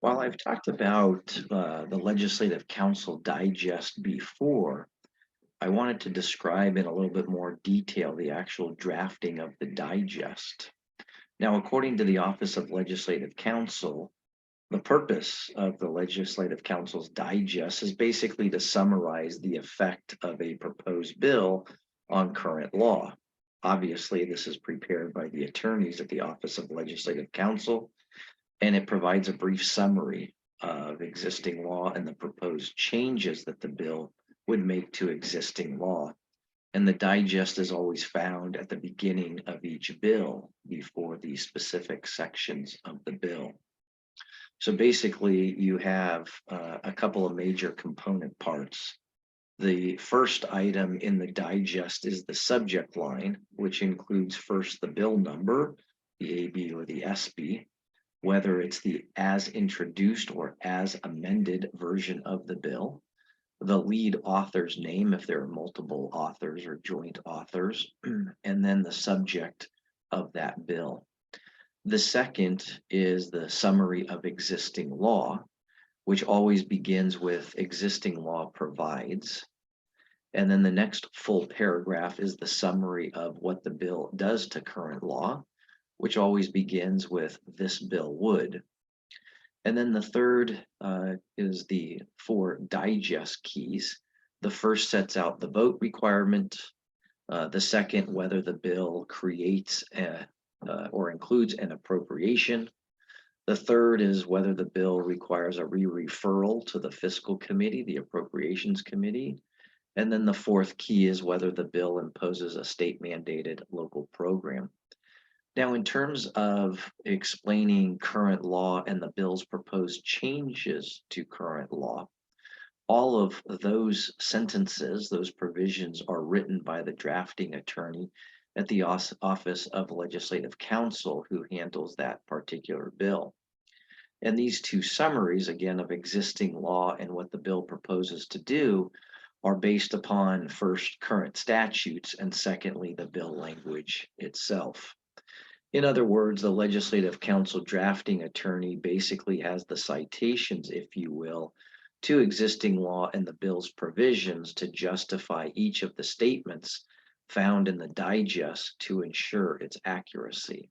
While I've talked about the Legislative Counsel Digest before, I wanted to describe in a little bit more detail the actual drafting of the digest. Now, according to the Office of Legislative Counsel, the purpose of the Legislative Counsel's Digest is basically to summarize the effect of a proposed bill on current law. Obviously, this is prepared by the attorneys at the Office of Legislative Counsel, and it provides a brief summary of existing law and the proposed changes that the bill would make to existing law. And the digest is always found at the beginning of each bill before the specific sections of the bill. So basically, you have a couple of major component parts. The first item in the digest is the subject line, which includes first the bill number, the AB or the SB, whether it's the as introduced or as amended version of the bill, the lead author's name if there are multiple authors or joint authors, and then the subject of that bill. The second is the summary of existing law, which always begins with existing law provides. And then the next full paragraph is the summary of what the bill does to current law, which always begins with this bill would. And then the third is the four digest keys. The first sets out the vote requirement. The second, whether the bill creates or includes an appropriation. The third is whether the bill requires a re-referral to the fiscal committee, the appropriations committee. And then the fourth key is whether the bill imposes a state mandated local program. Now, in terms of explaining current law and the bill's proposed changes to current law, all of those sentences, those provisions are written by the drafting attorney at the Office of Legislative Counsel who handles that particular bill. And these two summaries, again, of existing law and what the bill proposes to do are based upon first current statutes and secondly the bill language itself. In other words, the Legislative Counsel drafting attorney basically has the citations, if you will, to existing law and the bill's provisions to justify each of the statements found in the digest to ensure its accuracy.